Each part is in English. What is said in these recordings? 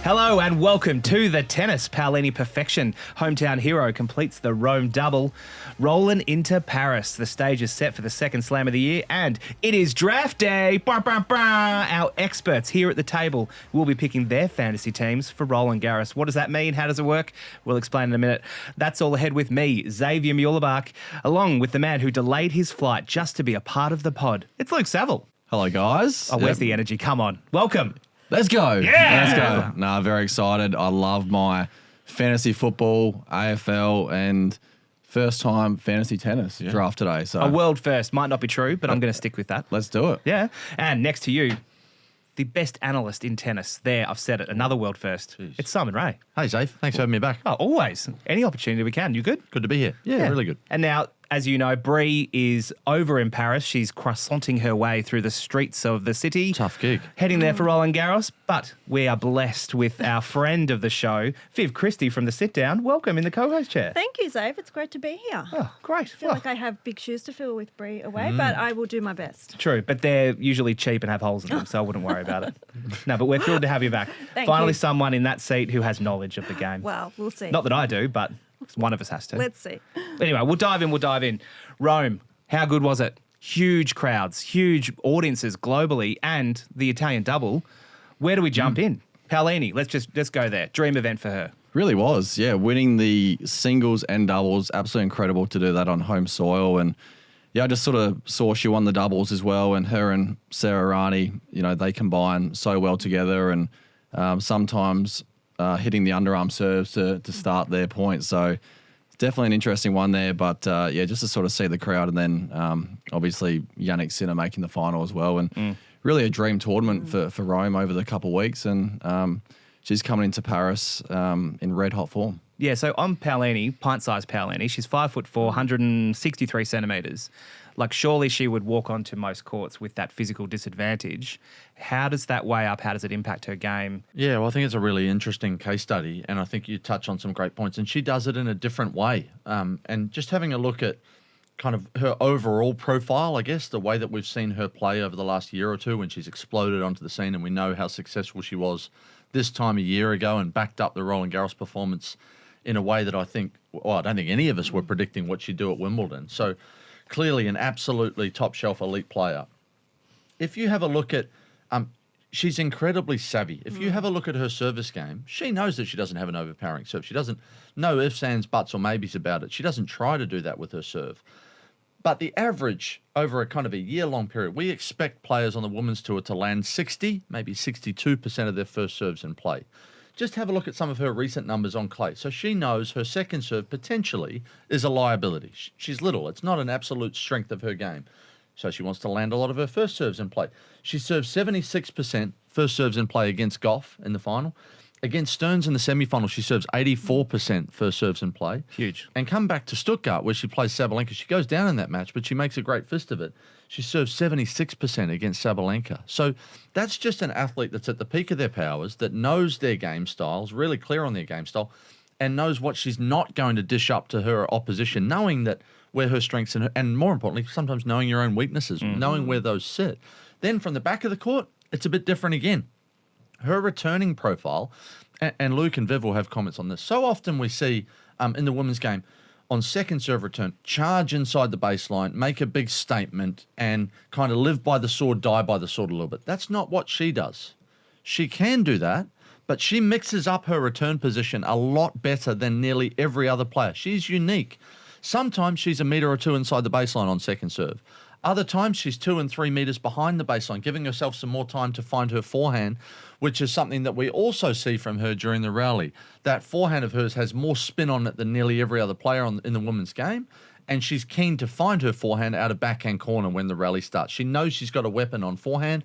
Hello and welcome to the tennis. Paolini perfection. Hometown hero completes the Rome double. Rolling into Paris. The stage is set for the second slam of the year and it is draft day. Bah, bah, bah. Our experts here at the table will be picking their fantasy teams for Roland Garros. What does that mean? How does it work? We'll explain in a minute. That's all ahead with me, Xavier Muhlebach, along with the man who delayed his flight just to be a part of the pod. It's Luke Saville. Hello, guys. Oh, where's the energy? Come on. Welcome. Let's go. Yeah. Let's go. No, very excited. I love my fantasy football, AFL, and first time fantasy tennis draft today. So A world first. Might not be true, but I'm going to stick with that. let's do it. Yeah. And next to you, the best analyst in tennis. There, I've said it. Another world first. Jeez. It's Simon Ray. Hey, Zave. Thanks for having me back. Oh, always. Any opportunity we can. You good? Good to be here. Yeah, really good. And now, as you know, Brie is over in Paris. She's croissanting her way through the streets of the city. Tough gig. Heading there for Roland Garros. But we are blessed with our friend of the show, Viv Christie from the Sit Down. Welcome in the co-host chair. Thank you, Zave. It's great to be here. Oh, great. I feel like I have big shoes to fill with Brie away, but I will do my best. True, but they're usually cheap and have holes in them, so I wouldn't worry about it. No, but we're thrilled to have you back. Thank Finally, you. someone in that seat who has knowledge of the game. Well, we'll see. Not that I do, but one of us has to. Let's see. Anyway, we'll dive in. Rome, how good was it? Huge crowds, huge audiences globally, and the Italian double. Where do we jump in? Paolini, let's go there. Dream event for her. Really was. Yeah, winning the singles and doubles, absolutely incredible to do that on home soil. And yeah, I just sort of saw she won the doubles as well, and her and Sara Errani, they combine so well together, and sometimes hitting the underarm serves to start their point. So definitely an interesting one there, but just to sort of see the crowd, and then obviously Jannik Sinner making the final as well, and really a dream tournament for Rome over the couple of weeks, and she's coming into Paris in red hot form. Yeah, so I'm Paolini, pint-sized Paolini. She's 5'4", 163 centimetres. Like, surely she would walk onto most courts with that physical disadvantage. How does that weigh up? How does it impact her game? Yeah, well, I think it's a really interesting case study, and I think you touch on some great points, and she does it in a different way. And just having a look at kind of her overall profile, I guess, the way that we've seen her play over the last year or two when she's exploded onto the scene, and we know how successful she was this time a year ago and backed up the Roland Garros performance in a way that I don't think any of us were predicting what she'd do at Wimbledon. So clearly an absolutely top-shelf elite player. If you have a look at, she's incredibly savvy. If you have a look at her service game, she knows that she doesn't have an overpowering serve. She doesn't know ifs, ands, buts, or maybes about it. She doesn't try to do that with her serve. But the average over a kind of a year-long period, we expect players on the women's tour to land 60, maybe 62% of their first serves in play. Just have a look at some of her recent numbers on clay. So she knows her second serve potentially is a liability. She's little. It's not an absolute strength of her game. So she wants to land a lot of her first serves in play. She served 76% first serves in play against Gauff in the final. Against Stearns in the semi-final, she serves 84% first serves in play. Huge. And come back to Stuttgart, where she plays Sabalenka. She goes down in that match, but she makes a great fist of it. She serves 76% against Sabalenka. So that's just an athlete that's at the peak of their powers, that knows their game styles, really clear on their game style, and knows what she's not going to dish up to her opposition, knowing that where her strengths and more importantly, sometimes knowing your own weaknesses, knowing where those sit. Then from the back of the court, it's a bit different again. Her returning profile, and Luke and Viv will have comments on this. So often we see in the women's game, on second serve return, charge inside the baseline, make a big statement, and kind of live by the sword, die by the sword a little bit. That's not what she does. She can do that, but she mixes up her return position a lot better than nearly every other player. She's unique. Sometimes she's a metre or two inside the baseline on second serve. Other times she's 2 and 3 metres behind the baseline, giving herself some more time to find her forehand, which is something that we also see from her during the rally. That forehand of hers has more spin on it than nearly every other player in the women's game, and she's keen to find her forehand out of backhand corner when the rally starts. She knows she's got a weapon on forehand,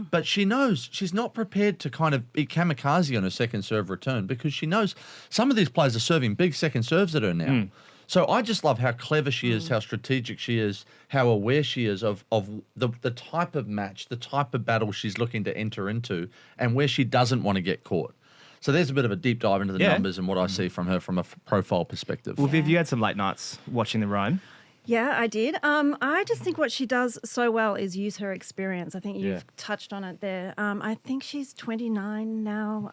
but she knows she's not prepared to kind of be kamikaze on her second serve return, because she knows some of these players are serving big second serves at her now. So I just love how clever she is, how strategic she is, how aware she is of the type of match, the type of battle she's looking to enter into, and where she doesn't want to get caught. So there's a bit of a deep dive into the numbers and what I see from her from a profile perspective. Well, Viv, you had some late nights watching the Rome. Yeah, I did. I just think what she does so well is use her experience. I think you've touched on it there. I think she's 29 now,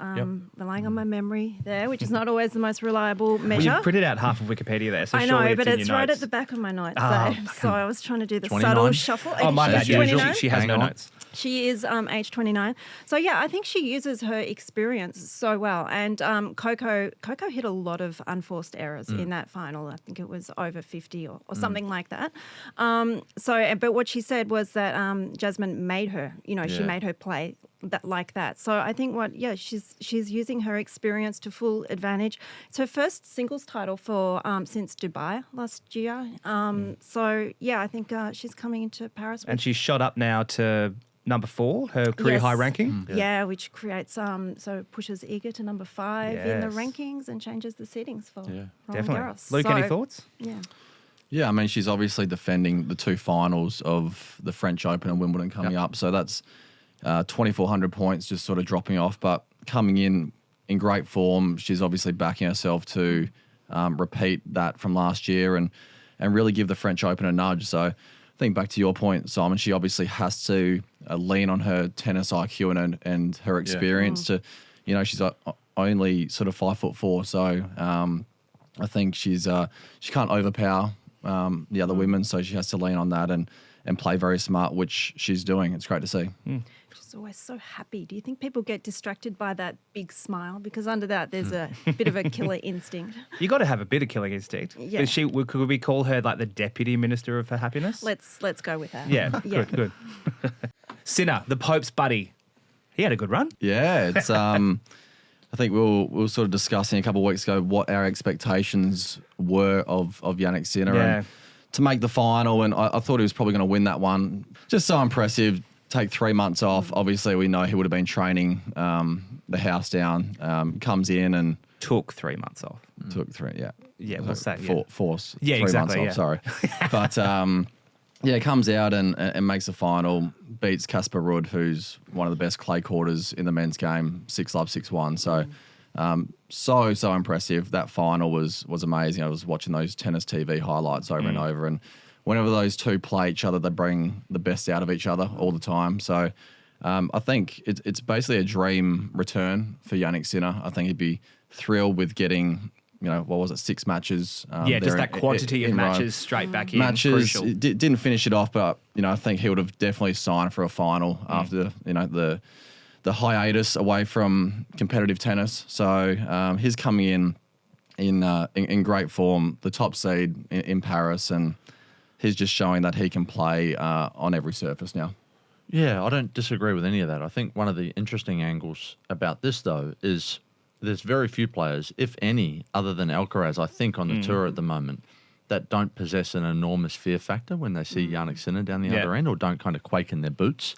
relying on my memory there, which is not always the most reliable measure. Well, you've printed out half of Wikipedia there, so I surely know, but in it's your right notes. at the back of my notes. Oh, so I was trying to do the 29? subtle shuffle. Oh, my bad. She's 29. She has no notes. She is age 29. So, yeah, I think she uses her experience so well. And Coco hit a lot of unforced errors in that final. I think it was over 50 or something like that. But what she said was that Jasmine made her, she made her play like that. So I think she's using her experience to full advantage. It's her first singles title for since Dubai last year. So, yeah, I think she's coming into Paris. And she's shot up now to number 4, her career high ranking. Yeah, which creates so pushes Iga to number 5 in the Yes. rankings and changes the settings for Roland Definitely. Garros. Luke, any thoughts? Yeah. Yeah, I mean, she's obviously defending the 2 finals of the French Open and Wimbledon coming up. So that's 2,400 points just sort of dropping off. But coming in great form, she's obviously backing herself to repeat that from last year and really give the French Open a nudge. So I think back to your point, Simon, she obviously has to lean on her tennis IQ and her experience to, she's only sort of 5'4". So I think she can't overpower the other women, so she has to lean on that and play very smart, which she's doing. It's great to see. She's always so happy. Do you think people get distracted by that big smile? Because under that, there's a bit of a killer instinct. You got to have a bit of killing instinct. Yeah. Could we call her like the deputy minister of her happiness? Let's go with that. Yeah, good. Sinner, the Pope's buddy. He had a good run. Yeah, it's I think we were sort of discussing a couple of weeks ago what our expectations were of Jannik Sinner and to make the final, and I thought he was probably going to win that one. Just so impressive. Take 3 months off. Obviously, we know he would have been training the house down. Comes in and Took 3 months off. took 3. Yeah, Yeah, what's that? Force. Yeah, 3 exactly, months off. Sorry, but comes out and makes the final. Beats Casper Ruud, who's one of the best clay quarters in the men's game. 6-love, 6-1. So so impressive. That final was amazing. I was watching those tennis TV highlights over and over, and whenever those two play each other, they bring the best out of each other all the time. So I think it's basically a dream return for Jannik Sinner. I think he'd be thrilled with getting, 6 matches? Just that quantity of matches straight back in. Matches, Crucial. didn't finish it off, but, I think he would have definitely signed for a final after, the hiatus away from competitive tennis. So he's coming in great form, the top seed in Paris, and he's just showing that he can play on every surface now. Yeah, I don't disagree with any of that. I think one of the interesting angles about this, though, is there's very few players, if any, other than Alcaraz, I think, on the tour at the moment, that don't possess an enormous fear factor when they see Jannik Sinner down the other end, or don't kind of quake in their boots.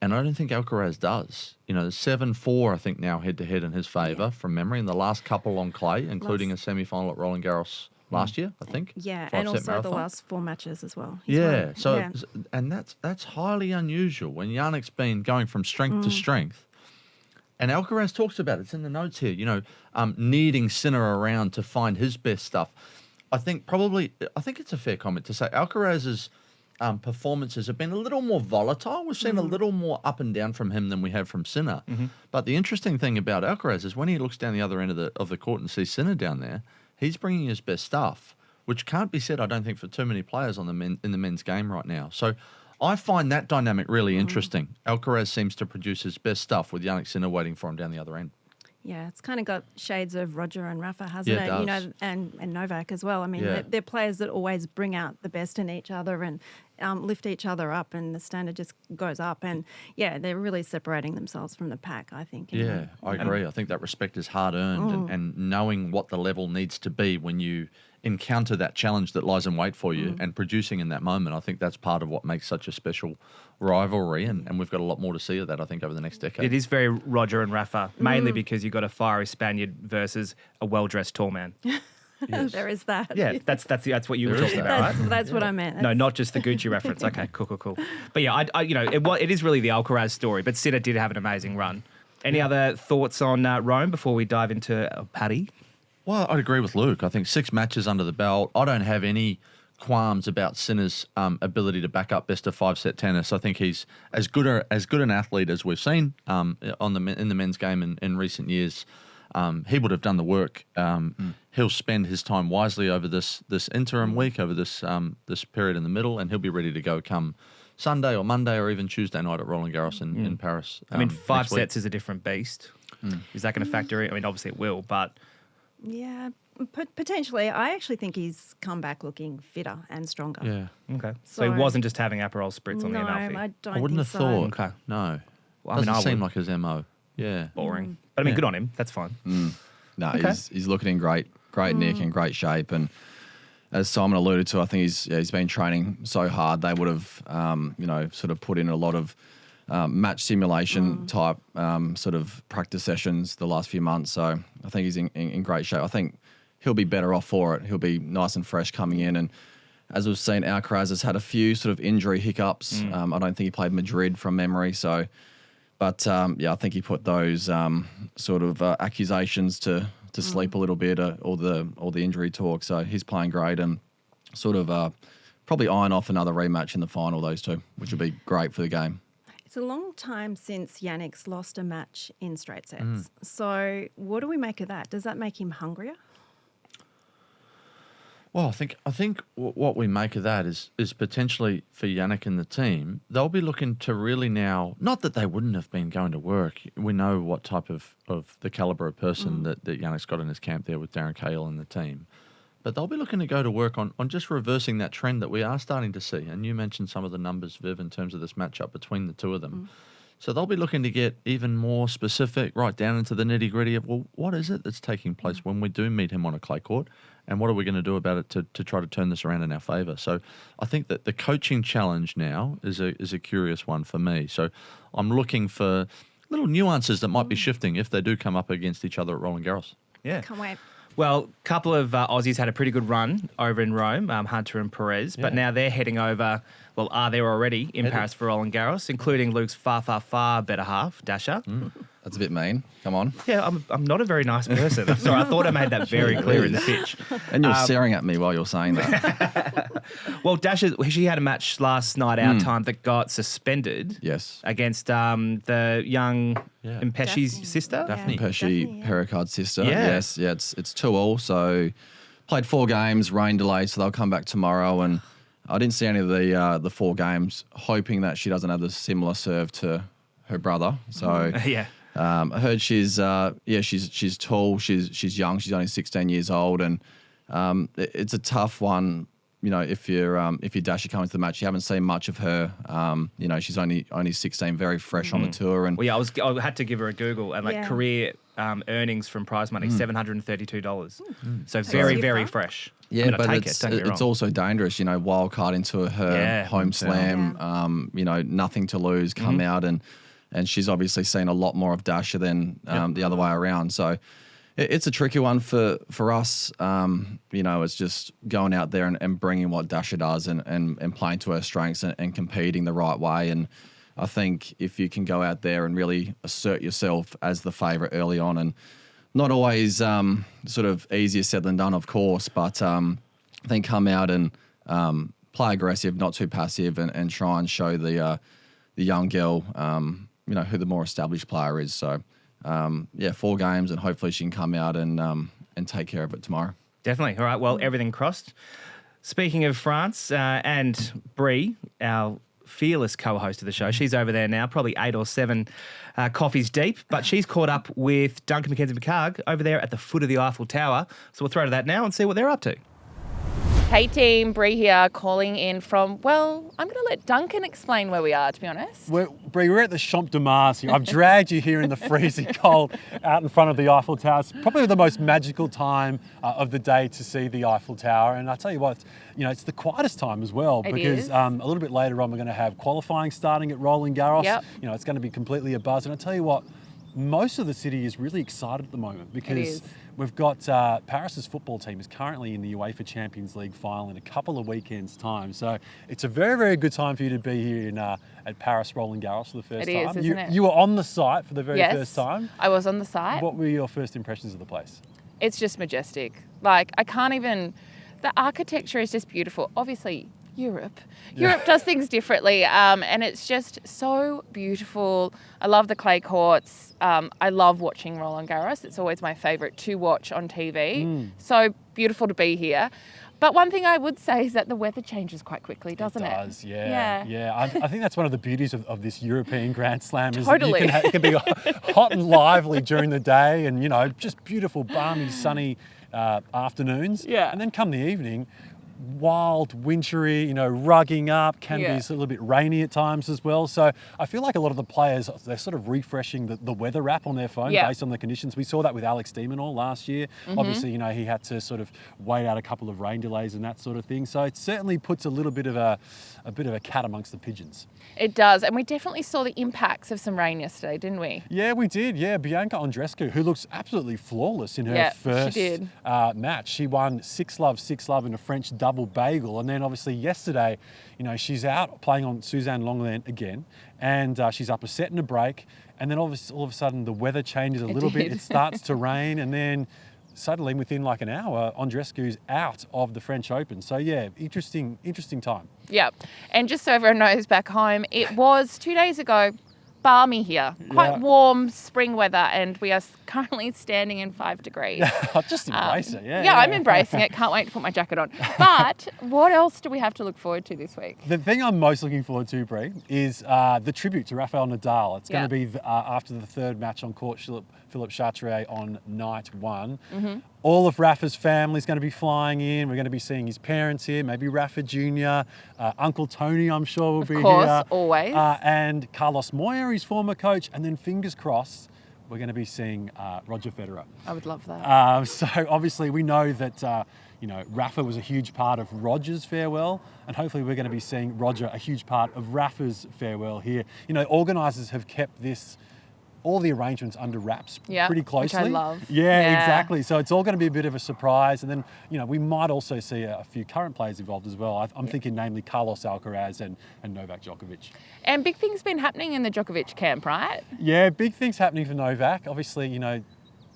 And I don't think Alcaraz does. 7-4, I think, now head-to-head in his favour from memory, in the last couple on clay, including a semi-final at Roland Garros last year, I think. Yeah, 5-set and also marathon. the last 4 matches as well. And that's highly unusual when Jannik's been going from strength to strength. And Alcaraz talks about it. It's in the notes here, needing Sinner around to find his best stuff. I think it's a fair comment to say Alcaraz's performances have been a little more volatile. We've seen a little more up and down from him than we have from Sinner. But the interesting thing about Alcaraz is when he looks down the other end of the court and sees Sinner down there, he's bringing his best stuff, which can't be said, I don't think, for too many players in the men's game right now. So I find that dynamic really interesting. Alcaraz seems to produce his best stuff with Jannik Sinner waiting for him down the other end. Yeah, it's kind of got shades of Roger and Rafa, hasn't it? It does. And Novak as well. I mean, they're players that always bring out the best in each other and lift each other up, and the standard just goes up. And they're really separating themselves from the pack, I think. Yeah, I agree. I think that respect is hard earned, and knowing what the level needs to be when you encounter that challenge that lies in wait for you and producing in that moment. I think that's part of what makes such a special rivalry, and we've got a lot more to see of that, I think, over the next decade. It is very Roger and Rafa, mainly because you've got a fiery Spaniard versus a well-dressed tall man. Yes. There is that. Yeah, that's what you were talking about, right? That's what I meant. No, not just the Gucci reference. Okay, cool. But yeah, it is really the Alcaraz story, but Sinner did have an amazing run. Any other thoughts on Rome before we dive into Paddy? Well, I'd agree with Luke. I think 6 matches under the belt. I don't have any qualms about Sinner's ability to back up best of 5-set tennis. I think he's as good an athlete as we've seen in the men's game in recent years. He would have done the work. He'll spend his time wisely over this interim week, over this period in the middle, and he'll be ready to go come Sunday or Monday or even Tuesday night at Roland Garros in Paris. I mean, 5 sets is a different beast. Is that going to factor in? I mean, obviously it will, but... Yeah, potentially. I actually think he's come back looking fitter and stronger. Yeah. Okay. So he wasn't just having Aperol Spritz on the Amalfi? No, I don't I wouldn't have think so. thought. Okay. No. Well, Doesn't I seem would. like his MO. Yeah. Boring. But I mean, good on him. That's fine. No, Okay. he's looking in great nick and great shape. And as Simon alluded to, I think he's been training so hard. They would have, sort of put in a lot of match simulation type sort of practice sessions the last few months. So I think he's in great shape. I think he'll be better off for it. He'll be nice and fresh coming in. And as we've seen, Alcaraz has had a few sort of injury hiccups. I don't think he played Madrid from memory. So, but I think he put those sort of accusations to sleep a little bit, all the injury talk. So he's playing great and sort of probably iron off another rematch in the final, those two, which would be great for the game. It's a long time since Jannik's lost a match in straight sets. So what do we make of that? Does that make him hungrier? Well, I think what we make of that is potentially for Jannik and the team, they'll be looking to really now, not that they wouldn't have been going to work. We know what type of the calibre of person that Jannik's got in his camp there with Darren Cahill and the team. But they'll be looking to go to work on just reversing that trend that we are starting to see. And you mentioned some of the numbers, Viv, in terms of this matchup between the two of them. So they'll be looking to get even more specific, right down into the nitty-gritty of, well, what is it that's taking place when we do meet him on a clay court? And what are we going to do about it to try to turn this around in our favour? So I think that the coaching challenge now is a curious one for me. So I'm looking for little nuances that might be shifting if they do come up against each other at Roland Garros. Yeah. Can't wait. Well, a couple of Aussies had a pretty good run over in Rome, Hunter and Perez, but now they're heading over, well, are there already in Paris for Roland Garros, including Luke's far better half, Dasha. That's a bit mean. Come on. Yeah, I'm not a very nice person. I'm sorry, I thought I made that very clear in the pitch. And you're staring at me while you're saying that. Well, Dasha, she had a match last night our time that got suspended. Yes. Against the young Impeshi's Daphne. sister. Daphne. Pesci, Pericard's sister. Yeah. Yes. Yeah, it's 2-2. So played 4 games, rain delay, so they'll come back tomorrow. And I didn't see any of the 4 games, hoping that she doesn't have the similar serve to her brother. So Yeah. I heard she's tall, she's young, she's only 16 years old, and it's a tough one. You know, if you're Dasha coming to the match, you haven't seen much of her. She's only 16, very fresh on the tour, and Well, yeah, I had to give her a Google and Yeah. career earnings from prize money, $732. So That's very, super. very fresh. yeah, I mean, I but take it's don't get me it's wrong. also dangerous. You know, wild card into her home slam. Nothing to lose, come out and she's obviously seen a lot more of Dasha than the other way around. So it's a tricky one for us. It's just going out there and bringing what Dasha does and playing to her strengths and competing the right way. And I think if you can go out there and really assert yourself as the favourite early on, and not always sort of easier said than done, of course, but then come out and play aggressive, not too passive, and try and show the young girl, who the more established player is. So, 4 games, and hopefully she can come out and take care of it tomorrow. Definitely. All right. Well, everything crossed. Speaking of France and Brie, our fearless co-host of the show, she's over there now, probably 8 or 7 coffees deep, but she's caught up with Duncan McKenzie-McHarg over there at the foot of the Eiffel Tower. So we'll throw to that now and see what they're up to. Hey team, Brie here, calling in from, well, I'm going to let Duncan explain where we are, to be honest. Brie, we're at the Champ de Mars here. I've dragged you here in the freezing cold out in front of the Eiffel Tower. It's probably the most magical time of the day to see the Eiffel Tower. And I tell you what, it's the quietest time as well, It because is. a little bit later on we're going to have qualifying starting at Roland Garros. Yep. It's going to be completely abuzz. And I tell you what, most of the city is really excited at the moment because is. we've got Paris's football team is currently in the UEFA Champions League final in a couple of weekends' time. So it's a very, very good time for you to be here at Paris Roland Garros for the first It time. is, isn't it? You were on the site for the very Yes, first time. I was on the site. What were your first impressions of the place? It's just majestic. Like, I can't even The architecture is just beautiful. Obviously, Europe does things differently, and it's just so beautiful. I love the clay courts. I love watching Roland Garros. It's always my favourite to watch on TV. So beautiful to be here. But one thing I would say is that the weather changes quite quickly, doesn't it? It does, yeah. I think that's one of the beauties of this European Grand Slam. Totally. Is that it can be hot and lively during the day, and just beautiful, balmy, sunny afternoons. Yeah. And then come the evening, wild, wintry, rugging up, can be a little bit rainy at times as well. So I feel like a lot of the players, they're sort of refreshing the weather app on their phone based on the conditions. We saw that with Alex de Minaur last year. Obviously, he had to sort of wait out a couple of rain delays and that sort of thing. So it certainly puts a little bit of a cat amongst the pigeons. It does. And we definitely saw the impacts of some rain yesterday, didn't we? Yeah, we did. Yeah, Bianca Andreescu, who looks absolutely flawless in her first match. She won 6-love in a French double bagel. And then obviously yesterday, she's out playing on Suzanne Lenglen again. And she's up a set and a break. And then all of a sudden the weather changes a little bit. It starts to rain. And then suddenly within like an hour, Andreescu's out of the French Open. So yeah, interesting time. Yeah. And just so everyone knows back home, it was 2 days ago, balmy here. Quite warm spring weather, and we are currently standing in 5 degrees. Just embrace it, yeah. Yeah, I'm embracing it. Can't wait to put my jacket on. But what else do we have to look forward to this week? The thing I'm most looking forward to, Brie, is the tribute to Rafael Nadal. It's going to be after the third match on court, Philippe Chatrier on night one. All of Rafa's family is going to be flying in. We're going to be seeing his parents here, maybe Rafa Jr., Uncle Tony, I'm sure, will be here. Of course, always. And Carlos Moya, his former coach. And then fingers crossed, we're going to be seeing Roger Federer. I would love that. So obviously we know that Rafa was a huge part of Roger's farewell, and hopefully we're going to be seeing Roger a huge part of Rafa's farewell here. Organisers have kept all the arrangements under wraps pretty closely. Which I love. Yeah, exactly. So it's all going to be a bit of a surprise. And then, we might also see a few current players involved as well. I'm thinking namely Carlos Alcaraz and Novak Djokovic. And big things been happening in the Djokovic camp, right? Yeah, big things happening for Novak. Obviously,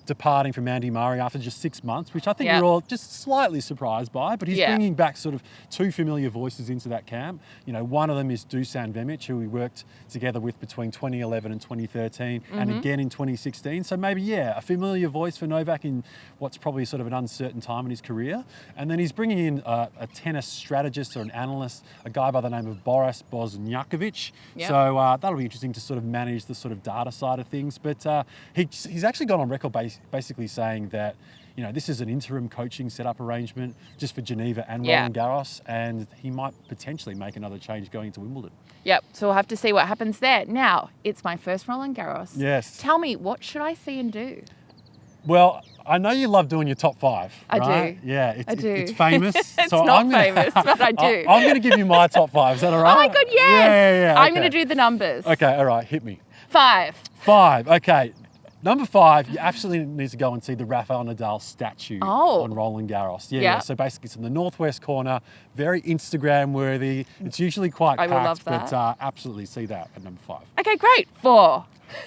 departing from Andy Murray after just 6 months, which I think we're all just slightly surprised by, but he's bringing back sort of two familiar voices into that camp. One of them is Dusan Vemic, who we worked together with between 2011 and 2013 and again in 2016. So maybe, a familiar voice for Novak in what's probably sort of an uncertain time in his career. And then he's bringing in a tennis strategist or an analyst, a guy by the name of Boris Bozniakovic. So that'll be interesting to sort of manage the sort of data side of things. But he's actually gone on record basically saying that this is an interim coaching setup arrangement just for Geneva and Roland Garros, and he might potentially make another change going into Wimbledon. Yep, so we'll have to see what happens there. Now, it's my first Roland Garros. Yes. Tell me, what should I see and do? Well, I know you love doing your top five, right? I do. Yeah, I do. It's famous. It's not famous, but I do. I'm going to give you my top five. Is that all right? Oh my God, yes! Yeah. I'm going to do the numbers. Okay, all right, hit me. 5. Okay. Number 5, you absolutely need to go and see the Rafael Nadal statue on Roland Garros. Yeah. So basically it's in the northwest corner, very Instagram worthy. It's usually quite packed, will love that. but absolutely see that at number 5. Okay, great. 4.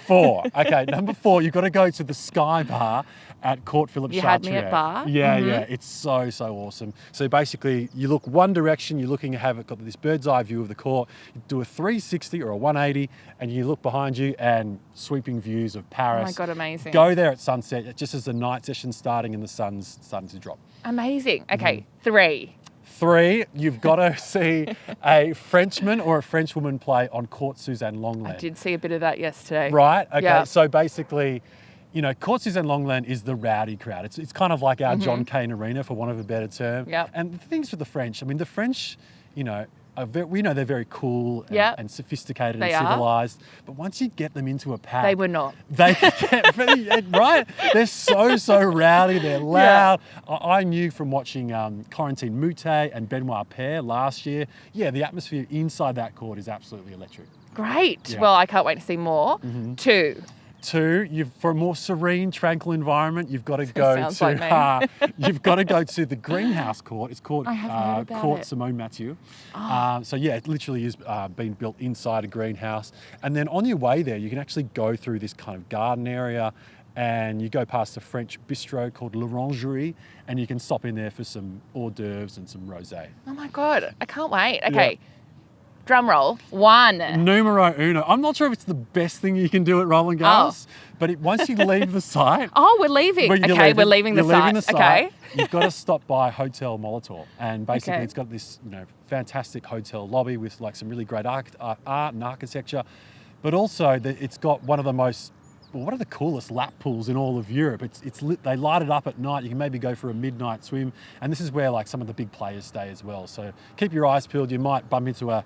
Okay, number 4, you've got to go to the Sky Bar at Court Philippe Chatrier. You had me at bar. Yeah. It's so awesome. So basically, you look one direction, you're looking to have got this bird's eye view of the court. You do a 360 or a 180, and you look behind you and sweeping views of Paris. Oh my God, amazing. Go there at sunset, just as the night session's starting and the sun's starting to drop. Amazing. Okay, 3. 3, you've got to see a Frenchman or a Frenchwoman play on Court Suzanne Lenglen. I did see a bit of that yesterday. Right? Okay, Yeah. so basically, Court Suzanne Lenglen is the rowdy crowd. It's kind of like our John Cain Arena, for want of a better term. Yep. And the things with the French, the French, we know they're very cool and sophisticated They and are. civilized. But once you get them into a pack, They were not. They get right. They're so rowdy. They're loud. I knew from watching Corentin Moutet and Benoit Paire last year. Yeah, the atmosphere inside that court is absolutely electric. Great. Yeah. Well, I can't wait to see more. 2. 2, for a more serene, tranquil environment, you've got to go Sounds like me. you've got to go to the greenhouse court. It's called I have heard about Court it. Simone Mathieu. So yeah, it literally is being built inside a greenhouse. And then on your way there, you can actually go through this kind of garden area and you go past a French bistro called L'Orangerie, and you can stop in there for some hors d'oeuvres and some rosé. Oh my God, I can't wait. Okay, drum roll. 1. Numero uno. I'm not sure if it's the best thing you can do at Roland Garros, but once you leave the site... Oh, we're leaving. We're leaving the site. Okay. You've got to stop by Hotel Molitor, and basically Okay. it's got this fantastic hotel lobby with like some really great art and architecture, but also it's got one of the coolest lap pools in all of Europe. It's lit. They light it up at night. You can maybe go for a midnight swim, and this is where like some of the big players stay as well. So keep your eyes peeled. You might bump into a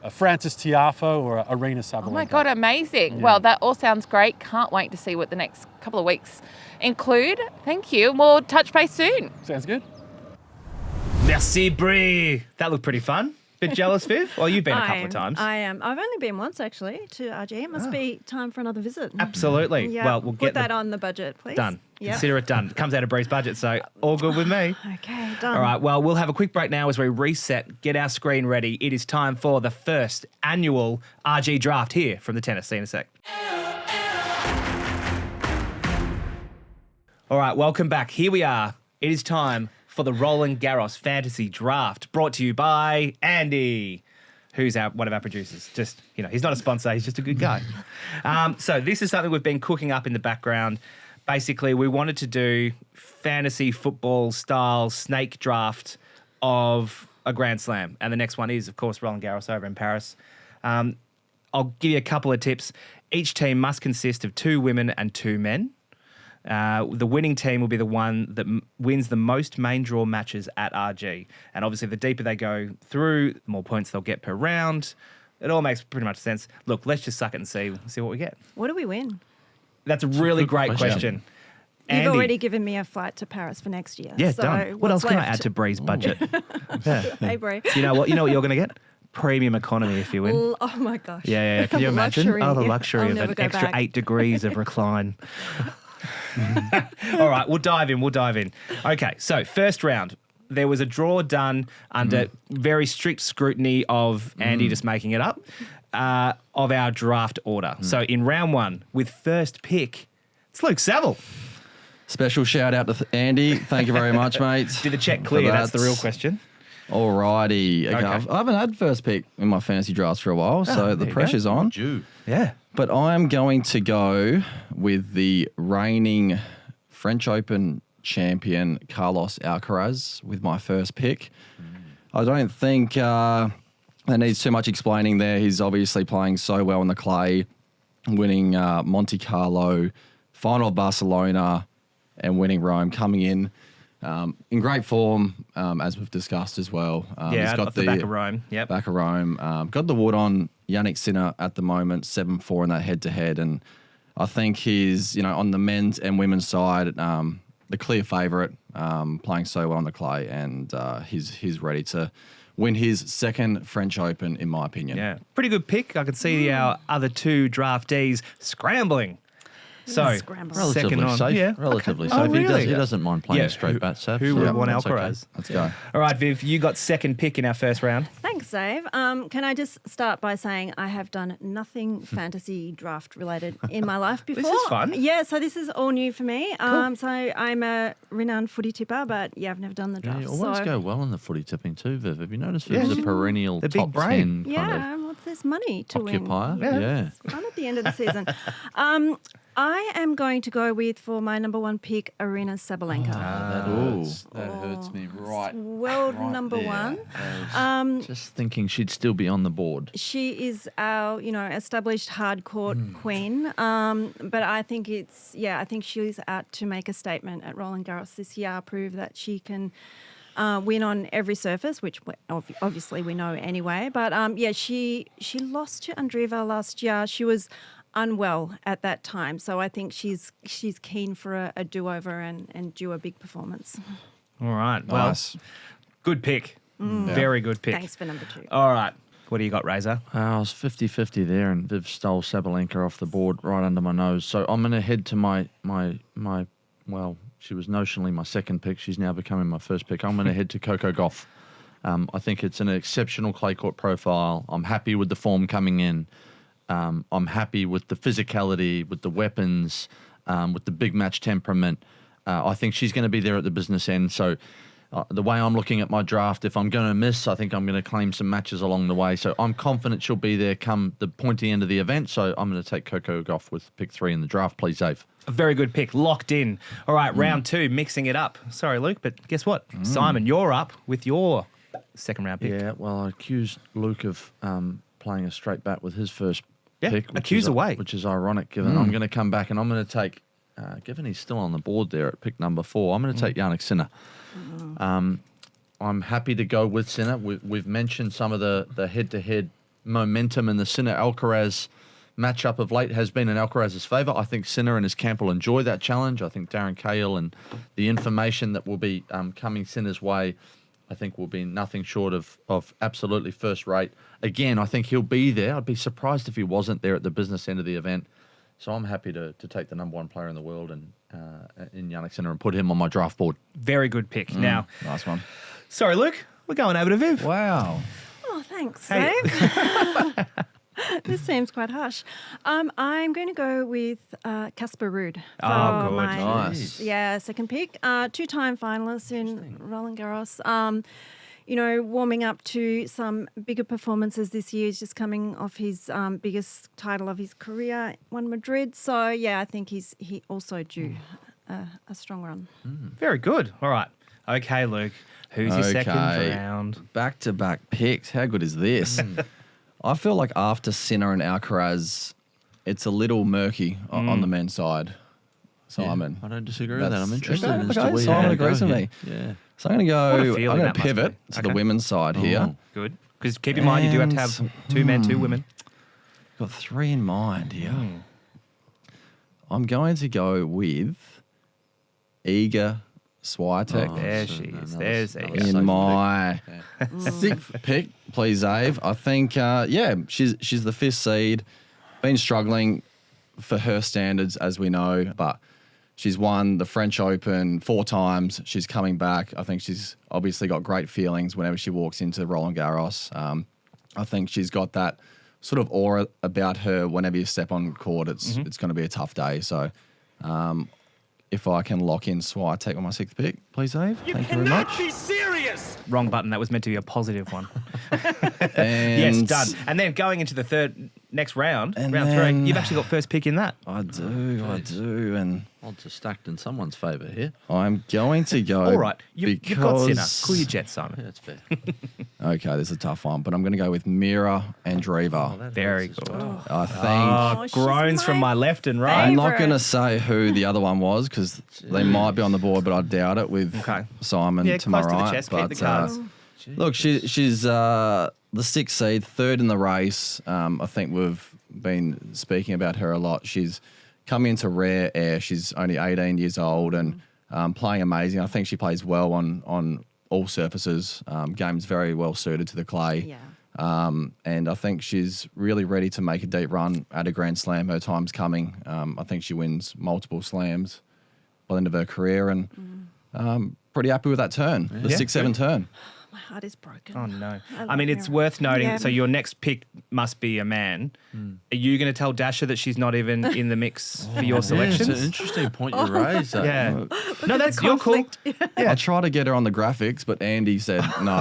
Francis Tiafoe or a Arena Sabalenka. Oh my God, amazing. Well, that all sounds great. Can't wait to see what the next couple of weeks include. Thank you. We'll touch base soon. Sounds good. Merci, Brie. That looked pretty fun. Bit jealous, Viv? Well, you've been a couple of times. I am. I've only been once, actually, to RG. It must be time for another visit. Absolutely. Yeah. Well, we'll Put get that on the budget, please. done. Yep. Consider it done. It comes out of Brie's budget, so all good with me. Okay, done. All right, well, we'll have a quick break now as we reset, get our screen ready. It is time for the first annual RG draft here from the tennis. See you in a sec. All right, welcome back. Here we are. It is time for the Roland Garros Fantasy Draft, brought to you by Andy, who's one of our producers. Just, he's not a sponsor, he's just a good guy. So this is something we've been cooking up in the background. Basically, we wanted to do fantasy football style snake draft of a Grand Slam. And the next one is, of course, Roland Garros over in Paris. I'll give you a couple of tips. Each team must consist of 2 women and 2 men. The winning team will be the one that wins the most main draw matches at RG. And obviously, the deeper they go through, the more points they'll get per round. It all makes pretty much sense. Look, let's just suck it and see what we get. What do we win? That's a really great question. You've Andy. already given me a flight to Paris for next year. Yeah, so done. What else what's can I left? add to Bree's budget? Yeah. Hey, Brie. You know what you're going to get? Premium economy if you win. Oh my gosh. Yeah. Can you imagine? Luxury. Oh, the luxury I'll of never an go extra back. 8 degrees of recline. All right, we'll dive in. Okay, so first round. There was a draw done under very strict scrutiny of Andy just making it up, of our draft order. So in round 1, with first pick, it's Luke Saville. Special shout out to Andy. Thank you very much, mate. Did the check clear? That's the real question. Alrighty. Okay. Okay. I haven't had first pick in my fantasy drafts for a while, so the there you pressure's on. Jew. Yeah. But I'm going to go with the reigning French Open champion, Carlos Alcaraz, with my first pick. I don't think there needs too much explaining there. He's obviously playing so well in the clay, winning Monte Carlo, final of Barcelona, and winning Rome, coming in great form, as we've discussed as well. He's got the back of Rome. Yep. Back of Rome. Got the wood on Jannik Sinner at the moment, 7-4 in that head-to-head. And I think he's, on the men's and women's side, the clear favourite, playing so well on the clay. And he's ready to win his second French Open, in my opinion. Yeah. Pretty good pick. I can see our other 2 draftees scrambling. So, Scramble. Relatively second on. safe. Yeah. Relatively Okay. safe. Oh, really? He doesn't mind playing Yeah. straight bat, Sav. Who so would want that's okay. Alcaraz? Let's go. All right, Viv, you got second pick in our first round. Thanks, Dave. Can I just start by saying I have done nothing fantasy draft related in my life before. This is fun. Yeah, so this is all new for me. So I'm a renowned footy tipper, but I've never done the Yeah, draft. you always so go well in the footy tipping too, Viv. Have you noticed Viv's a perennial The big top brain. 10 kind of well, there's money to occupier? win. Yeah. It's fun at the end of the season. I am going to go with, for my number 1 pick, Arena Sabalenka. That hurts me right. World right number there. 1. Just thinking she'd still be on the board. She is our, established hard court queen. But I think I think she's out to make a statement at Roland Garros this year, prove that she can win on every surface, which obviously we know anyway. But she lost to Andreeva last year. She was unwell at that time, so I think she's keen for a do-over and do a big performance. All right. Well, Nice. good pick. Very good pick. Thanks for number 2. All right. What do you got, Razor? I was 50-50 there, and Viv stole Sabalenka off the board right under my nose. So I'm going to head to my she was notionally my second pick. She's now becoming my first pick. I'm going to head to Coco Gauff. I think it's an exceptional clay court profile. I'm happy with the form coming in. I'm happy with the physicality, with the weapons. with the big match temperament. I think she's going to be there at the business end. So the way I'm looking at my draft, if I'm going to miss, I think I'm going to claim some matches along the way. So I'm confident she'll be there come the pointy end of the event. So I'm going to take Coco Gauff with pick 3 in the draft. Please, Dave. A very good pick, locked in. All right, round 2, mixing it up. Sorry, Luke, but guess what? Simon, you're up with your second round pick. Yeah, well, I accused Luke of playing a straight bat with his first Yeah, pick. accuse away. Which is ironic, given I'm going to come back and I'm going to take, given he's still on the board there at pick number 4, I'm going to take Jannik Sinner. I'm happy to go with Sinner. We've mentioned some of the head-to-head momentum, and the Sinner-Alcaraz matchup of late has been in Alcaraz's favour. I think Sinner and his camp will enjoy that challenge. I think Darren Cahill and the information that will be coming Sinner's way, I think will be nothing short of absolutely first rate. Again, I think he'll be there. I'd be surprised if he wasn't there at the business end of the event. So I'm happy to take the number 1 player in the world and in Jannik Sinner and put him on my draft board. Very good pick. Now, Nice one. sorry, Luke, we're going over to Viv. Wow. Oh, thanks, Hey. Dave. This seems quite harsh. I'm going to go with Casper Ruud. Oh, for good. my, Nice. Yeah, second pick. 2-time finalist in Roland Garros. Warming up to some bigger performances this year. He's just coming off his biggest title of his career, won Madrid. So, yeah, I think he also due a strong run. Very good. All right. Okay, Luke, who's your second round? Back-to-back picks. How good is this? I feel like after Sinner and Alcaraz, it's a little murky on the men's side. Simon. I don't disagree with that. I'm interested Okay, as to okay, where Simon you're agrees gonna with go me. here. Yeah. So I'm going to What a go. feeling I'm going that to must pivot be. to Okay. the women's side here. Good. Because keep in mind, you do have to have 2 men, 2 women. Got 3 in mind here. I'm going to go with Iga Swiatek. There she is. There's Iga. safe In my 6th pick, please, Dave. I think, she's the 5th seed. Been struggling for her standards, as we know, but she's won the French Open 4 times. She's coming back. I think she's obviously got great feelings whenever she walks into Roland Garros. I think she's got that sort of aura about her whenever you step on court. It's going to be a tough day. So if I can lock in Swiatek on my 6th pick, please, Dave. Thank you very much. Be serious! Wrong button. That was meant to be a positive one. And Yes, done. And then going into the next round, And round then- 3, you've actually got first pick in that. I do. And Odds are stacked in someone's favour here. I'm going to go. All right. You've got Sinner. because- Cool your jets, Simon. Yeah, that's fair. Okay, this is a tough one, but I'm going to go with Mira Andreeva. Very good. I think Oh, she's groans from my left and right. I'm not favourite. going to say who the other one was because they might be on the board, but I doubt it with Okay. Simon Yeah, to my close to the right. chest, keep But the cards. look, she's the 6th seed, 3rd in the race. I think we've been speaking about her a lot. She's coming into rare air. She's only 18 years old and playing amazing. I think she plays well on all surfaces. Game's very well suited to the clay. Yeah. And I think she's really ready to make a deep run at a Grand Slam. Her time's coming. I think she wins multiple slams by the end of her career, and pretty happy with that turn, the Yeah. 6-7 turn. My heart is broken. Oh, no. I love mean, it's Mira. worth noting. Yeah. So your next pick must be a man. Are you going to tell Dasha that she's not even in the mix for your Yeah, it's selections? an interesting point you raised. Yeah. Look No, at that's the your call. conflict. I tried to get her on the graphics, but Andy said no.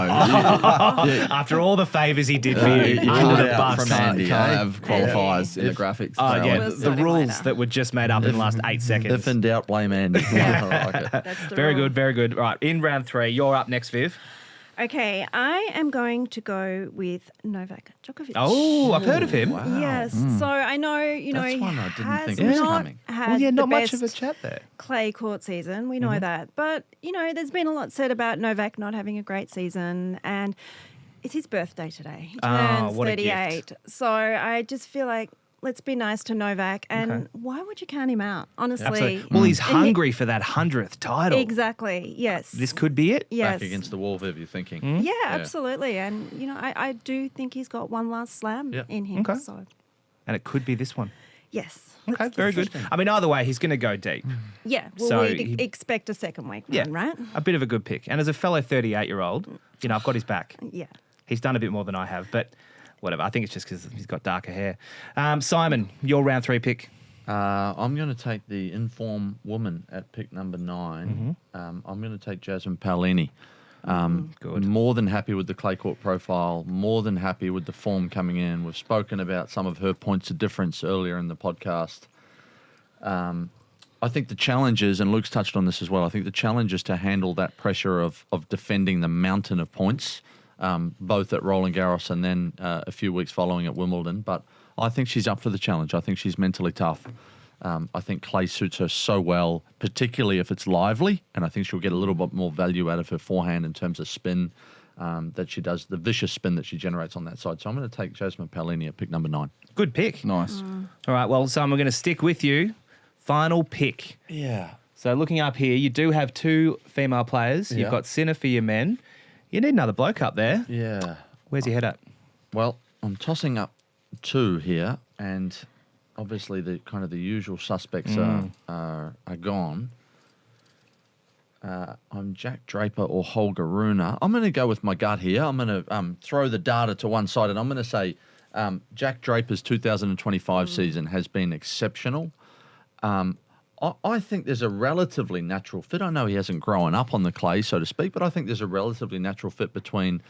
After all the favours he did for you, You under the can't- bus. from Andy, eh? can't have qualifiers in the graphics. Oh, They're yeah, all- We'll the sort him rules later. that were just made up in the last 8 seconds. If in doubt, blame Andy. I like it. That's the Very rule. good, very good. Right, in round 3, you're up next, Viv. Okay, I am going to go with Novak Djokovic. Oh, I've heard of him. Yes. So I know, That's he one I didn't has think was not coming. had Well, yeah, the not much of a best chat there. clay court season. We know that. But, there's been a lot said about Novak not having a great season, and it's his birthday today. He Oh, turns what a 38. So I just feel like let's be nice to Novak. And Okay. why would you count him out, honestly? Absolutely. Well, he's hungry for that 100th title. Exactly, yes. This could be it. yes. Back against the wall, Viv, you're thinking. Yeah, absolutely. And, I do think he's got one last slam Yeah. in him. Okay. So, And it could be this one. yes. Okay, let's very good. see. I mean, either way, he's going to go deep. Yeah, well, So we'd he- expect a second week Yeah, run, right? a bit of a good pick. And as a fellow 38-year-old, I've got his back. Yeah. He's done a bit more than I have, but whatever. I think it's just because he's got darker hair. Simon, your round 3 pick. I'm going to take the informed woman at pick number 9. I'm going to take Jasmine Paolini. Good. More than happy with the clay court profile, more than happy with the form coming in. We've spoken about some of her points of difference earlier in the podcast. I think the challenge is, and Luke's touched on this as well, I think the challenge is to handle that pressure of defending the mountain of points, both at Roland Garros and then a few weeks following at Wimbledon. But I think she's up for the challenge. I think she's mentally tough. I think clay suits her so well, particularly if it's lively, and I think she'll get a little bit more value out of her forehand in terms of spin that she does, the vicious spin that she generates on that side. So I'm going to take Jasmine Paolini at pick number 9. Good pick. Nice. All right, well, so I'm going to stick with you. Final pick. Yeah. So looking up here, you do have 2 female players. Yeah. You've got Sinner for your men. You need another bloke up there. Yeah. Where's your head at? Well, I'm tossing up 2 here, and obviously the kind of the usual suspects are gone. I'm Jack Draper or Holger Rune. I'm going to go with my gut here. I'm going to throw the data to one side, and I'm going to say Jack Draper's 2025 season has been exceptional. I think there's a relatively natural fit. I know he hasn't grown up on the clay, so to speak, but I think there's a relatively natural fit between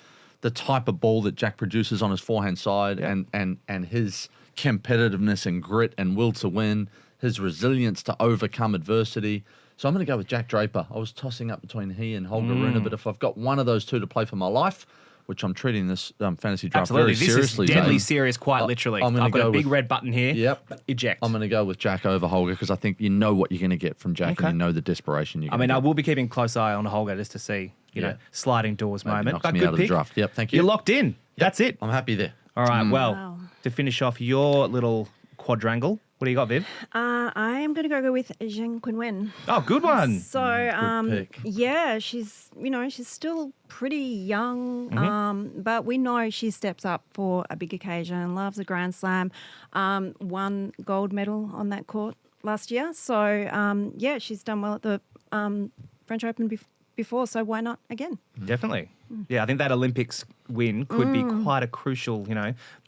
the type of ball that Jack produces on his forehand side and his competitiveness and grit and will to win, his resilience to overcome adversity. So I'm going to go with Jack Draper. I was tossing up between he and Holger Rune, but if I've got one of those 2 to play for my life, which I'm treating this fantasy draft Absolutely. very This seriously. is deadly Zane, serious, quite literally. I'm gonna I've got go a big with- red button here. Yep. Eject. I'm going to go with Jack over Holger because I think you know what you're going to get from Jack Okay. and you know the desperation you're I going mean, to I get. will be keeping a close eye on Holger just to see, you know, Yeah. sliding doors Maybe moment. knocks But me good out of the pick. draft. Yep, thank you. You're locked in. That's it. I'm happy there. All right, well, Wow. to finish off your little quadrangle, what do you got, Viv? I am going to go with Zheng Qinwen. Oh, good one. So, pick. yeah, she's still pretty young, but we know she steps up for a big occasion, loves a Grand Slam, won gold medal on that court last year. So, yeah, she's done well at the French Open before, so why not again? Definitely. Yeah, I think that Olympics win could be quite a crucial,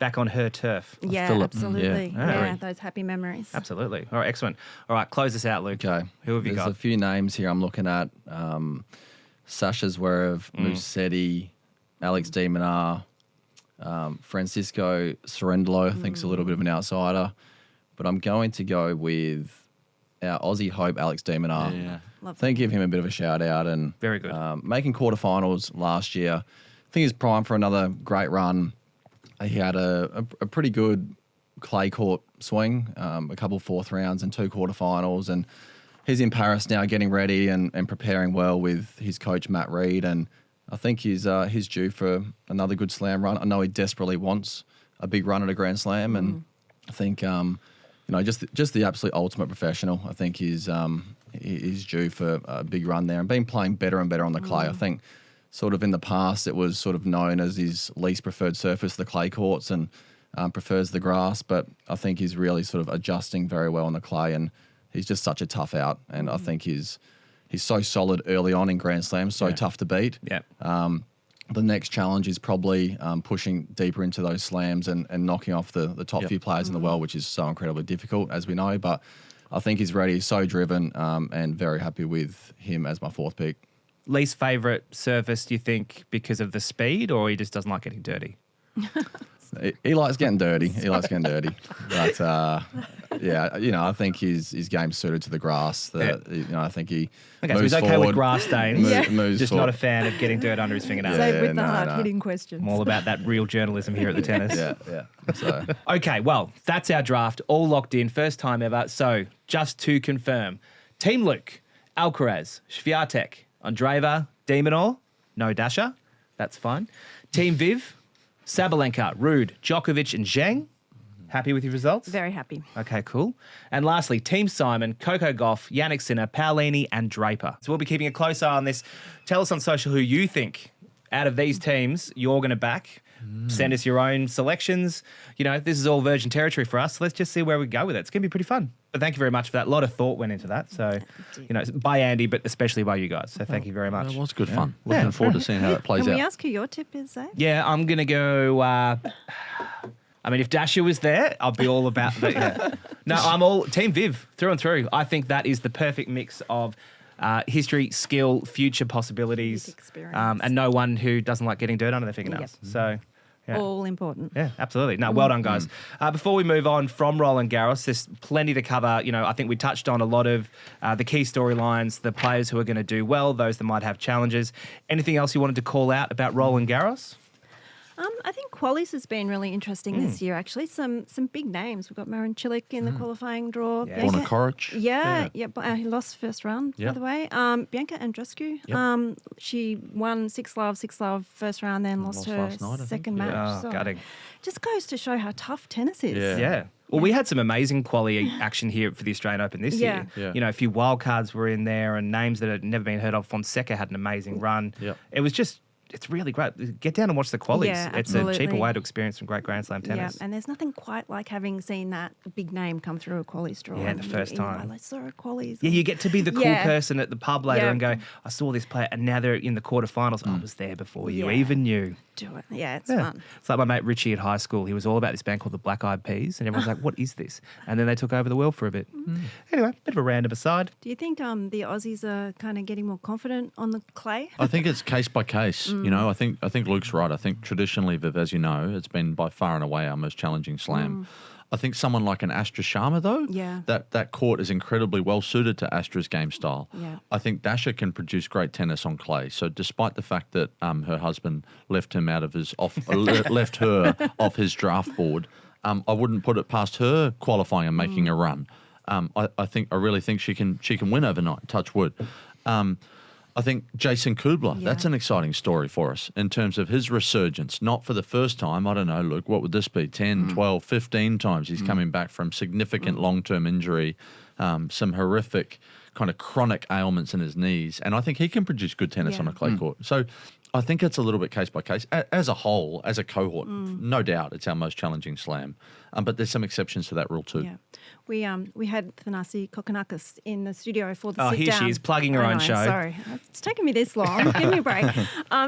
back on her turf. Yeah, Phillip, absolutely. yeah. Yeah, those happy memories. Absolutely. All right, excellent. All right, close this out, Luke. Okay. Who have you There's got? a few names here I'm looking at. Sasha Zverev, Musetti, Alex de Minaur, Francisco Cerundolo, I think is a little bit of an outsider. But I'm going to go with our Aussie hope, Alex de Minaur. Yeah. I think give him a bit of a shout out and Very good. making quarterfinals last year. I think he's primed for another great run. He had a pretty good clay court swing, a couple fourth rounds and 2 quarterfinals, and he's in Paris now getting ready and preparing well with his coach Matt Reed, and I think he's due for another good slam run. I know he desperately wants a big run at a Grand Slam, and I think just the absolute ultimate professional. I think he's due for a big run there and been playing better and better on the clay. I think sort of in the past it was sort of known as his least preferred surface, the clay courts, and prefers the grass, but I think he's really sort of adjusting very well on the clay, and he's just such a tough out, and I think he's so solid early on in Grand Slams, so tough to beat. Yeah. The next challenge is probably pushing deeper into those slams and knocking off the top few players in the world, which is so incredibly difficult, as we know. But I think he's ready, so driven, and very happy with him as my 4th pick. Least favourite surface, do you think, because of the speed, or he just doesn't like getting dirty? He likes getting dirty. But I think his game's suited to the grass. I think he Okay, so moves he's okay forward, with grass stains. moves Just forward. not a fan of getting dirt under his fingernails. Yeah. Save with the no, no. hard-hitting questions. I'm all about that real journalism here at the tennis. Yeah. So Okay, well, that's our draft, all locked in, first time ever. So, just to confirm, Team Luke, Alcaraz, Swiatek, Andreeva, de Minaur, no Dasha, that's fine. Team Viv, Sabalenka, Rude, Djokovic and Zheng. Happy with your results? Very happy. Okay, cool. And lastly, Team Simon, Coco Gauff, Jannik Sinner, Paolini and Draper. So we'll be keeping a close eye on this. Tell us on social who you think out of these teams you're going to back. Send us your own selections. This is all virgin territory for us. So let's just see where we go with it. It's going to be pretty fun. But thank you very much for that. A lot of thought went into that. So, by Andy, but especially by you guys. So thank you very much. It was good fun. Looking forward to seeing how it plays Can out. we ask who your tip is, Zach? Yeah, I'm going to go... if Dasha was there, I'd be all about that. Yeah. No, I'm all Team Viv through and through. I think that is the perfect mix of history, skill, future possibilities, experience. and no one who doesn't like getting dirt under their fingernails. Yep. So, yeah. All important. Yeah, absolutely. No, well done, guys. Before we move on from Roland Garros, there's plenty to cover. You know, I think we touched on a lot of the key storylines, the players who are going to do well, those that might have challenges. Anything else you wanted to call out about Roland Garros? I think qualies has been really interesting this year, actually. Some big names. We've got Marin Cilic in the qualifying draw. Yeah. Borna Koric. He lost first round, by the way. Bianca Andreescu, she won 6-love first round, then lost her last night, I think. second match. Oh, So gutting. just goes to show how tough tennis is. Yeah. Well, we had some amazing quality action here for the Australian Open this year. Yeah. You know, a few wild cards were in there and names that had never been heard of. Fonseca had an amazing run. Yep. It was just... It's really great. Get down and watch the qualies. Yeah, it's a cheaper absolutely. way to experience some great Grand Slam tennis. Yeah, and there's nothing quite like having seen that big name come through a qualies draw. Yeah, the And first time. I saw a qualies. Yeah, you get to be the cool Yeah. person at the pub later Yeah. and go, I saw this player, and now they're in the quarterfinals. I was there before you Yeah. even knew. Do it. Yeah, it's Yeah. fun. It's like my mate Richie at high school. He was all about this band called the Black Eyed Peas, and everyone's like, what is this? And then they took over the world for a bit. Anyway, bit of a random aside. Do you think the Aussies are kind of getting more confident on the clay? I think it's case by case. You know, I think Luke's right. I think traditionally, Viv, as you know, it's been by far and away our most challenging slam. I think someone like an Astra Sharma, though, Yeah. that court is incredibly well suited to Astra's game style. Yeah. I think Dasha can produce great tennis on clay. So despite the fact that her husband left him out of his left her off his draft board, I wouldn't put it past her qualifying and making a run. I really think she can win overnight. Touch wood. I think Jason Kubler, that's an exciting story for us in terms of his resurgence. Not for the first time, I don't know, Luke, what would this be? 10, 12, 15 times he's coming back from significant long-term injury, some horrific kind of chronic ailments in his knees. And I think he can produce good tennis on a clay court. So I think it's a little bit case by case. As a whole, as a cohort, no doubt it's our most challenging slam. But there's some exceptions to that rule too. Yeah. We had Thanasi Kokonakis in the studio for the Oh, sit here down. she is, plugging her I own know, show. Sorry. It's taken me this long. Give me a break.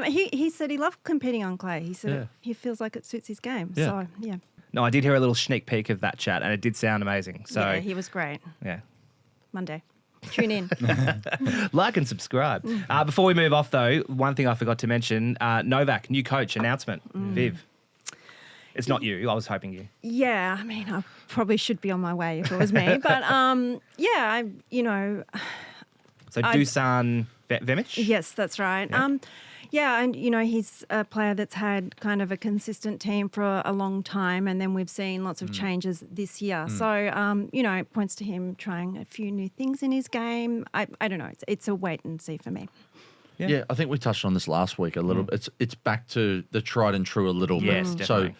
He said he loved competing on clay. He said he feels like it suits his game. Yeah. So, yeah. No, I did hear a little sneak peek of that chat, and it did sound amazing. So, Yeah, he was great. yeah. Monday. Tune in. Like and subscribe. Before we move off, though, one thing I forgot to mention, Novak, new coach announcement. Viv. It's not you. I was hoping you. Yeah, I mean, I probably should be on my way if it was me. But, So Dusan Vemic? Yes, that's right. And, he's a player that's had kind of a consistent team for a long time, and then we've seen lots of changes this year. So, it points to him trying a few new things in his game. I don't know. It's a wait and see for me. Yeah, I think we touched on this last week a little bit. It's back to the tried and true a little bit. Yes, definitely. So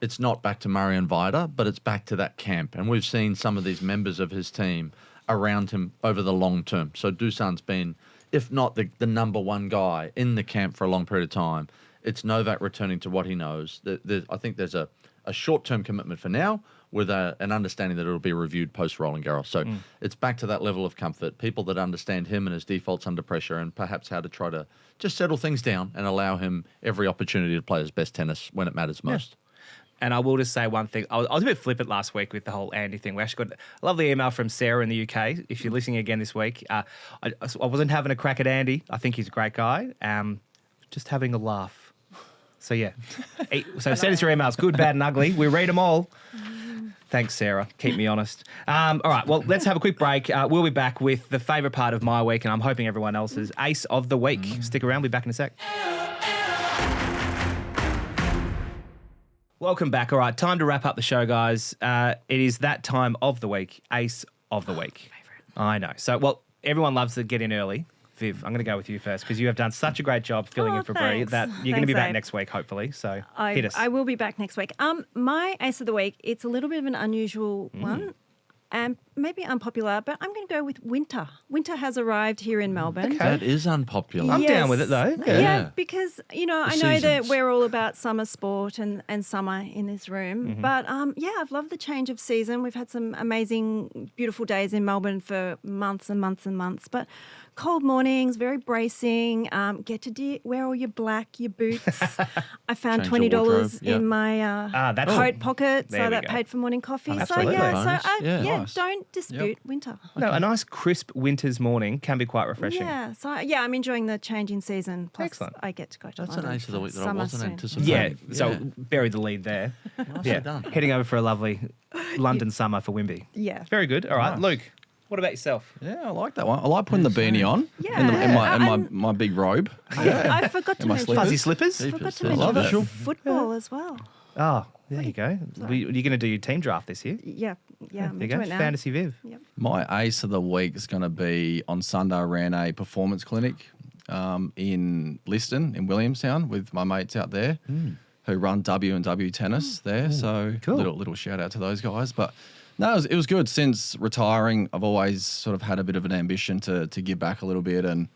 it's not back to Murray and Vita, but it's back to that camp. And we've seen some of these members of his team around him over the long term. So Dusan's been, if not the number one guy in the camp for a long period of time, it's Novak returning to what he knows. I think there's a short-term commitment for now with an understanding that it'll be reviewed post-Roland Garros. So it's back to that level of comfort, people that understand him and his defaults under pressure and perhaps how to try to just settle things down and allow him every opportunity to play his best tennis when it matters most. And I will just say one thing. I was a bit flippant last week with the whole Andy thing. We actually got a lovely email from Sarah in the UK. If you're listening again this week, I wasn't having a crack at Andy. I think he's a great guy. Just having a laugh. So, yeah. So send us your emails, good, bad, and ugly. We read them all. Thanks, Sarah. Keep me honest. All right, well, let's have a quick break. We'll be back with the favourite part of my week, and I'm hoping everyone else's, Ace of the Week. Stick around. We'll be back in a sec. Welcome back. All right, time to wrap up the show, guys. It is that time of the week, Ace of the Week. Favourite. I know. So, well, everyone loves to get in early. Viv, I'm going to go with you first because you have done such a great job filling in for Brie thanks. that you're going to be back Abe. next week, hopefully. So, hit us. I will be back next week. My Ace of the Week, it's a little bit of an unusual one. And maybe unpopular, but I'm going to go with winter. Winter has arrived here in Melbourne. That is unpopular. I'm down with it though. Yeah, because, I know that seasons. we're all about summer sport and summer in this room. But, I've loved the change of season. We've had some amazing, beautiful days in Melbourne for months and months and months. But cold mornings, very bracing. Get to wear all your black, your boots. I found Change your $20 wardrobe, yeah. in my that's coat pocket, There so we that go. paid for morning coffee. Absolutely. Nice. Don't dispute winter. No, a nice crisp winter's morning can be quite refreshing. Yeah, so I'm enjoying the changing season. Plus, Excellent. I get to go to That's an London ace of the for week that I summer wasn't soon. anticipating. Yeah, so bury the lead there. Nicely done. Heading over for a lovely London summer for Wimby. Yeah. Very good. All right, Nice. Luke, what about yourself? Yeah, I like that one. I like putting the beanie on Yeah. in my big robe. I forgot to my mention. slippers. Fuzzy slippers? Forgot to I love mention it. football as well. Oh, there you go. You're going to do your team draft this year? Yeah, I'm There you into go. it now. Fantasy Viv. Yep. My ace of the week is going to be on Sunday. I ran a performance clinic in Liston, in Williamstown, with my mates out there who run W&W tennis there. So cool. little shout out to those guys. But no, it was good. Since retiring, I've always sort of had a bit of an ambition to give back a little bit. And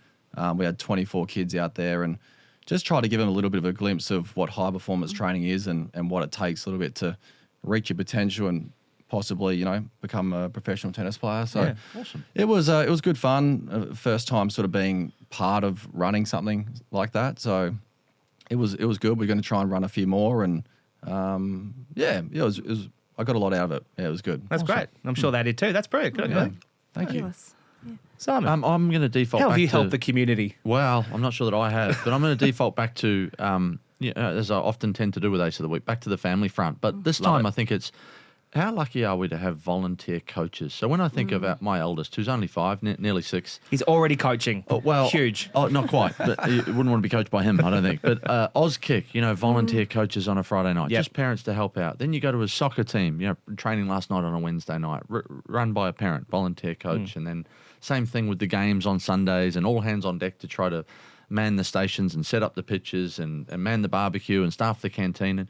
we had 24 kids out there and just try to give them a little bit of a glimpse of what high performance training is and what it takes a little bit to reach your potential and possibly, become a professional tennis player. So Awesome. it was good fun. First time sort of being part of running something like that. So it was good. We're going to try and run a few more, and it was. I got a lot out of it. Yeah, it was good. That's great. I'm sure they did too. That's brilliant. Good. Yeah. Thank you. Fabulous. Yeah. Simon, I'm going to default how back have you to... helped the community? Well, I'm not sure that I have, but I'm going to default back to, as I often tend to do with Ace of the Week, back to the family front. But this time I think it's, how lucky are we to have volunteer coaches? So when I think about my eldest, who's only 5, nearly 6. He's already coaching. Oh, well, Huge. Oh, not quite. But you wouldn't want to be coached by him, I don't think. But Auskick, volunteer coaches on a Friday night, Yep. just parents to help out. Then you go to a soccer team, training last night on a Wednesday night, run by a parent, volunteer coach. And then same thing with the games on Sundays and all hands on deck to try to man the stations and set up the pitches and man the barbecue and staff the canteen. And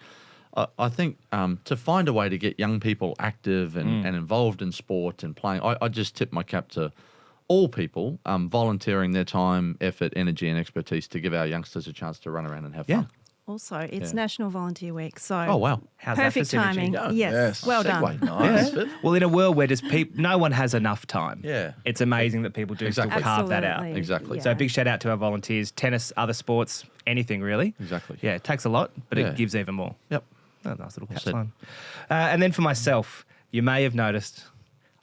I think to find a way to get young people active and involved in sport and playing, I just tip my cap to all people volunteering their time, effort, energy and expertise to give our youngsters a chance to run around and have fun. Also, it's Yeah. National Volunteer Week, so Oh, wow. How's that for perfect synergy? timing. Yeah. Yes, well Segue. done. Nice. Viv. Well, in a world where just no one has enough time. Yeah. It's amazing that people do Exactly. still carve that out. Absolutely. Exactly. So big shout out to our volunteers, tennis, other sports, anything really. Exactly. Yeah, it takes a lot, but Yeah. it gives even more. Yep. Oh, nice little catch said. line. And then for myself, you may have noticed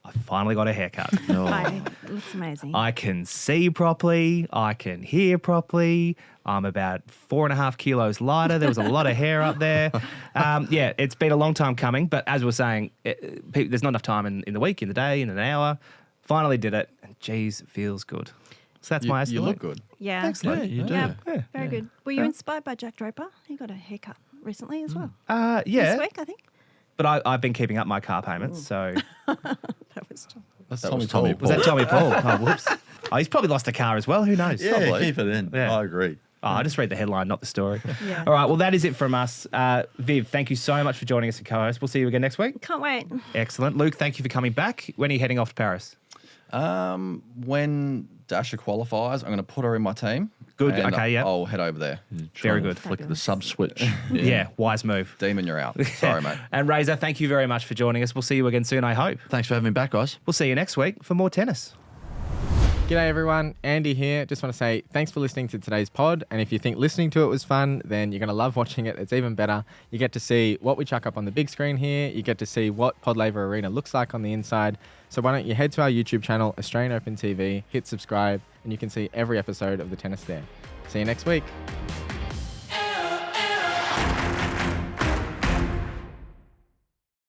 I finally got a haircut. It looks amazing. I can see properly. I can hear properly. I'm about 4.5 kilos lighter. There was a lot of hair up there. It's been a long time coming, but as we were saying, there's not enough time in the week, in the day, in an hour. Finally did it, and geez, it feels good. So that's my You look estimate. good. yeah. Thanks, Yeah, Luke. you do. Yeah. Yeah. Very good. Were you inspired by Jack Draper? He got a haircut recently as well. Yeah, This week, I think. but I've been keeping up my car payments, so... That was That's That Tommy was Tommy Paul. Was that Tommy Paul? Oh, whoops. Oh, he's probably lost a car as well. Who knows? Yeah, keep it in. Yeah. I agree. Oh, I just read the headline, not the story. Yeah. All right, well, that is it from us. Viv, thank you so much for joining us as co-host. We'll see you again next week. Can't wait. Excellent. Luke, thank you for coming back. When are you heading off to Paris? When Dasha qualifies, I'm going to put her in my team. Good, and okay, yeah. I'll head over there. Very good. Flick the Fabulous. sub switch. Yeah, wise move. Demon, you're out. Sorry, mate. And Razor, thank you very much for joining us. We'll see you again soon, I hope. Thanks for having me back, guys. We'll see you next week for more tennis. G'day everyone, Andy here. Just want to say thanks for listening to today's pod. And if you think listening to it was fun, then you're going to love watching it. It's even better. You get to see what we chuck up on the big screen here. You get to see what Rod Laver Arena looks like on the inside. So why don't you head to our YouTube channel, Australian Open TV, hit subscribe, and you can see every episode of the tennis there. See you next week.